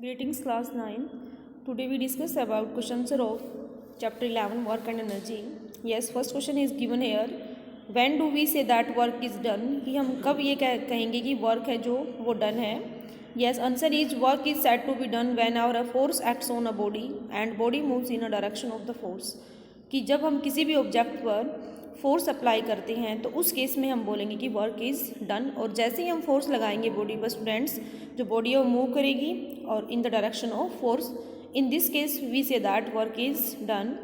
Greetings class 9. Today we discuss about question answer of chapter 11 work and energy. Yes, first question is given here. When do we say that work is done? कि हम कब ये कहेंगे कि work है जो वो done है. Yes, answer is work is said to be done when our force acts on a body and body moves in a direction of the force. कि जब हम किसी भी ऑब्जेक्ट पर फोर्स अप्लाई करते हैं तो उस केस में हम बोलेंगे कि वर्क इज़ डन. और जैसे ही हम फोर्स लगाएंगे बॉडी पर स्टूडेंट्स, जो बॉडी है वो मूव करेगी और in the direction of force. In this case we say that work is done.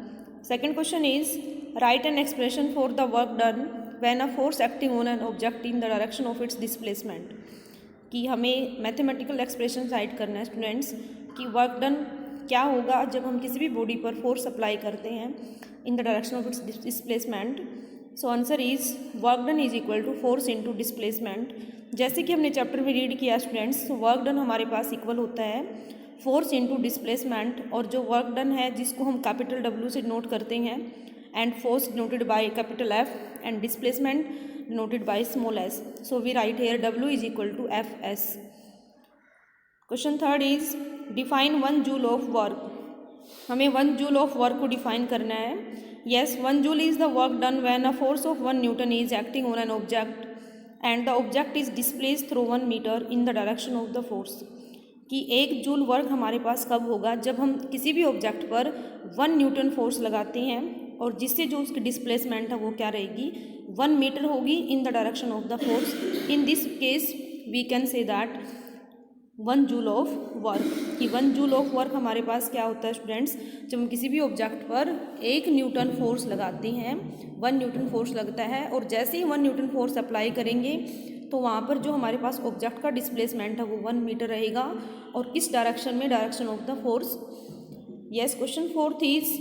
Second question is write an expression for the work done when a force acting on an object in the direction of its displacement. कि हमें mathematical expression right करना है students कि work done क्या होगा जब हम किसी भी बॉडी पर फोर्स अप्लाई करते हैं in the direction of its displacement. So answer is work done is equal to force into displacement. जैसे कि हमने चैप्टर में रीड किया स्टूडेंट्स, वर्क डन हमारे पास इक्वल होता है फोर्स इनटू डिस्प्लेसमेंट. और जो वर्क डन है जिसको हम कैपिटल डब्ल्यू से नोट करते हैं and force noted by capital F and displacement noted by small s. So we write here W is equal to Fs. Question third is define 1 joule of work. हमें 1 joule of work को define करना है. Yes, 1 joule is the work done when a force of 1 Newton is acting on an object and the object is displaced through 1 meter in the direction of the force. कि 1 joule work हमारे पास कब होगा जब हम किसी भी object पर 1 Newton force लगाते हैं और जिससे जो उसकी डिस्प्लेसमेंट है वो क्या रहेगी, 1 मीटर होगी in the direction of the force. In this case we can say that 1 joule of work. कि 1 जूल ऑफ वर्क हमारे पास क्या होता है स्टूडेंट्स, जब हम किसी भी ऑब्जेक्ट पर 1 न्यूटन फोर्स लगाते हैं, 1 न्यूटन फोर्स लगता है और जैसे ही 1 न्यूटन फोर्स अप्लाई करेंगे तो वहाँ पर जो हमारे पास ऑब्जेक्ट का डिस्प्लेसमेंट है वो 1 मीटर रहेगा. और किस डायरेक्शन में, direction of the force. Yes, question fourth is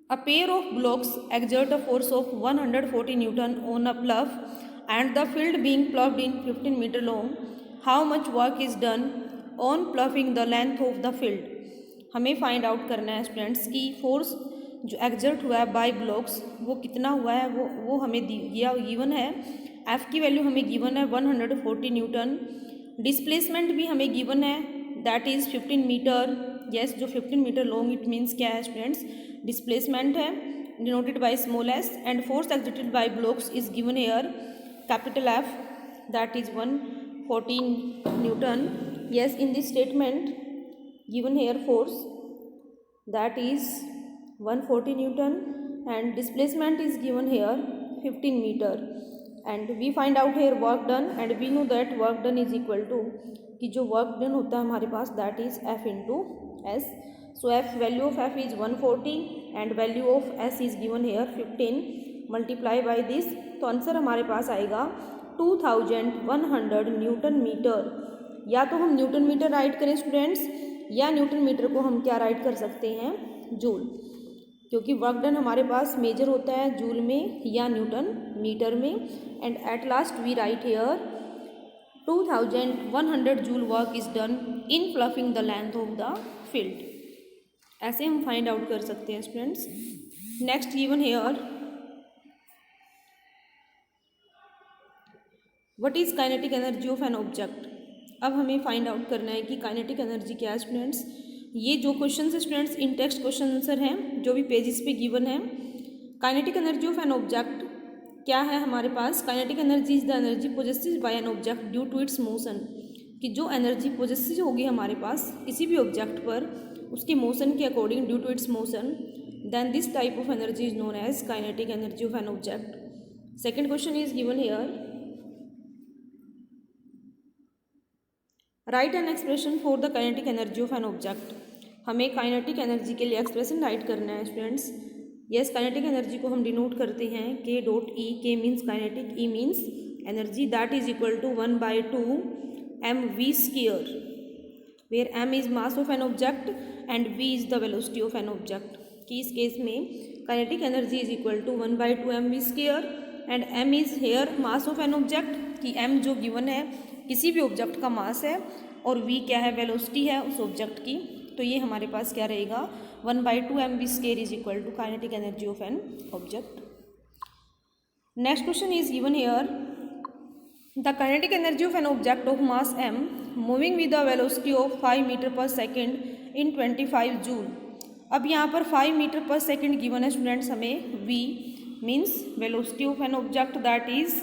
a pair of blocks exert a force of 140 Newton on a pluff and the field being plugged in 15 meter long. How much work is done on pluffing the length of the field? हमें find out करना है students की force जो exert हुआ है bye blocks वो कितना हुआ है, वो हमें गिवन है. एफ की वैल्यू हमें गिवन है 140 न्यूटन. डिस्प्लेसमेंट भी हमें गिवन है दैट इज़ 15 मीटर. यस, जो 15 मीटर लॉन्ग इट मीन्स क्या है स्टूडेंट्स, डिस्प्लेसमेंट है denoted by small S. And force exerted by blocks is given hair capital F that is 114 Newton. Yes, in this statement given here force that is 140 Newton and displacement is given here 15 meter. And we find out here work done and we know that work done is equal to कि जो work done होता है हमारे पास that is F into S. So F value of F is 140 and value of S is given here 15. Multiply by this तो answer हमारे पास आएगा 2100 Newton metre. या तो हम न्यूटन मीटर राइट करें स्टूडेंट्स या न्यूटन मीटर को हम क्या राइट कर सकते हैं, जूल. क्योंकि वर्क डन हमारे पास मेजर होता है जूल में या न्यूटन मीटर में. And at last we write here 2100 joule work is done in ploughing the length of the field. ऐसे हम फाइंड आउट कर सकते हैं students. Next given here what is kinetic energy of an object. अब हमें find out करना है कि काइनेटिक एनर्जी क्या है स्टूडेंट्स. ये जो क्वेश्चन है students in text question answer हैं जो भी पेजेस पे गिवन है. Kinetic energy of an object क्या है हमारे पास, kinetic energy is the energy possessive by an object due to its motion. कि जो एनर्जी पोजेसिव होगी हमारे पास किसी भी ऑब्जेक्ट पर उसके मोशन के according due to its motion, then this type of energy is known as kinetic energy of an object. Second question is given here write an expression for the kinetic energy of an object. हमें kinetic energy के लिए expression right करना है students. Yes, kinetic energy को हम denote करते हैं के dot E. K means kinetic, E means energy. That is equal to 1/2 mv square where m is mass of an object and v is the velocity of an object. कि इस केस में kinetic energy is equal to 1/2 mv square and m is here mass of an object. कि m जो given है किसी भी object का मास है और v क्या है, वेलोसिटी है उस ऑब्जेक्ट की. तो ये हमारे पास क्या रहेगा 1/2 mv square is equal to kinetic energy of an object. Next question is given here the kinetic energy of an object of mass m moving with the velocity of 5 metre per second in 25 joule. अब यहाँ पर 5 metre per second given है students हमें। v means velocity of an object that is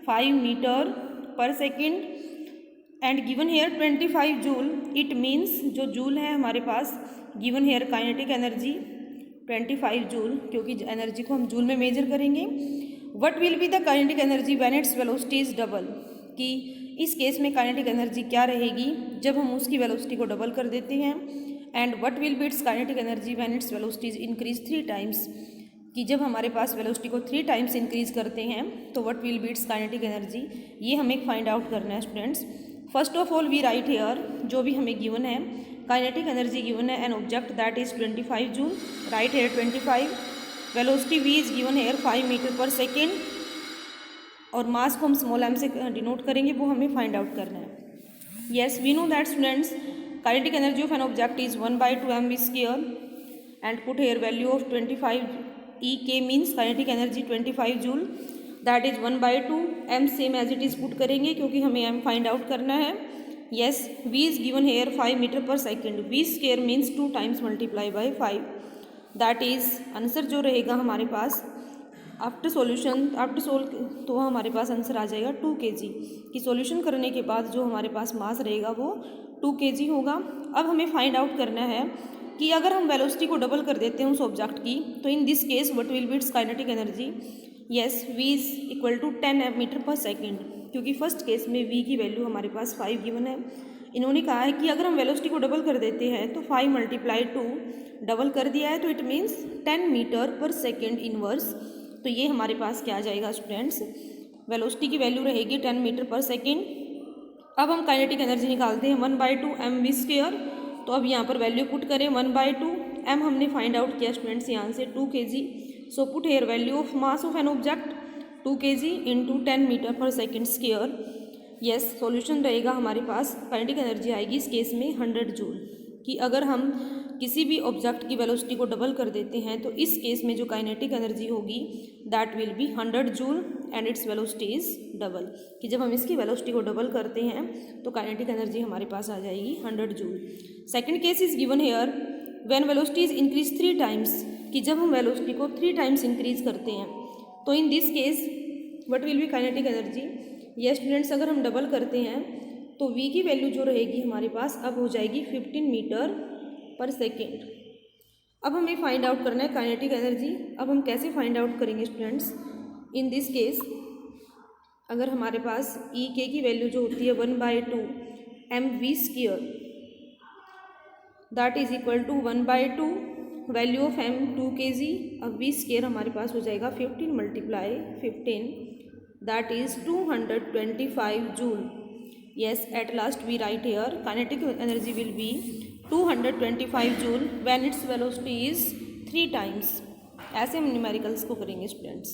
5 metre per second and given here 25 joule. It means जो joule है हमारे पास, given here kinetic energy 25 joule, क्योंकि एनर्जी को हम जूल में मेजर करेंगे। What will be the kinetic energy when its velocity is double, कि इस केस में काइनेटिक एनर्जी क्या रहेगी जब हम उसकी वेलोसिटी को डबल कर देते हैं। And what will be its kinetic energy when its velocity is increase 3 times, कि जब हमारे पास वेलोसिटी को 3 टाइम्स इंक्रीज करते हैं तो what will be its kinetic energy, ये हमें फाइंड आउट करना है students. First of all we write here, जो भी हमें गिवन है काइनेटिक एनर्जी गिवन है an object that is 25 joule, write here 25, velocity v is given here 5 metre per second और मास को हम स्मॉल m से डिनोट करेंगे, वो हमें फाइंड आउट करना है। Yes we know that students kinetic energy of an object is 1/2 m² and put here value of 25 ek means kinetic energy 25 joule, that is 1/2 m same as it is put करेंगे क्योंकि हमें m find out करना है। Yes v is given here 5 metre per second, v square means 2 times multiply by 5, that is answer जो रहेगा हमारे पास after solution, after solve तो हमारे पास आंसर आ जाएगा 2 kg, कि सॉल्यूशन करने के बाद जो हमारे पास मास रहेगा वो 2 kg होगा। अब हमें फाइंड आउट करना है कि अगर हम वेलोसिटी को डबल कर देते हैं उस ऑब्जेक्ट की, तो in this case what will be its kinetic energy. Yes v is equal to 10 metre per second, क्योंकि फर्स्ट केस में v की वैल्यू हमारे पास 5 गिवन है। इन्होंने कहा है कि अगर हम वेलोसिटी को डबल कर देते हैं तो 5 × 2 डबल कर दिया है, तो it means 10 metre per second inverse. तो ये हमारे पास क्या आ जाएगा स्टूडेंट्स, वेलोसिटी की वैल्यू रहेगी 10 मीटर पर सेकेंड। अब हम काइनेटिक एनर्जी निकालते हैं 1/2 mv², तो अब यहाँ पर वैल्यू पुट करें 1/2 m हमने फाइंड आउट किया स्टूडेंट्स यहाँ से 2 kg, so put here value of mass of an object 2 kg into 10 metre per second square. Yes solution रहेगा हमारे पास, काइनेटिक एनर्जी आएगी इस केस में 100 जूल, कि अगर हम किसी भी ऑब्जेक्ट की वेलोसिटी को डबल कर देते हैं तो इस केस में जो काइनेटिक एनर्जी होगी that will be 100 joule and it's velocity is double, कि जब हम इसकी वेलोसिटी को डबल करते हैं तो काइनेटिक एनर्जी हमारे पास आ जाएगी 100 joule. Second case is given hair when velocity is increase 3 times, कि जब हम वेलोसिटी को 3 टाइम्स इंक्रीज करते हैं तो in this case what will B kinetic energy. ये स्टूडेंट्स अगर हम डबल करते हैं तो v की वैल्यू जो रहेगी हमारे पास अब हो जाएगी 15 मीटर पर सेकेंड। अब हमें फाइंड आउट करना है काइनेटिक एनर्जी। अब हम कैसे फाइंड आउट करेंगे स्टूडेंट्स, इन दिस केस अगर हमारे पास ek की वैल्यू जो होती है 1/2 mv² that is equal to 1/2 value of m 2 kg, अब v² हमारे पास हो जाएगा 15 × 15 that is 225 joule. Yes, at last we write here kinetic energy will be 225 joule when its velocity is 3 times। ऐसे हम न्यूमेरिकल्स को करेंगे स्टूडेंट्स।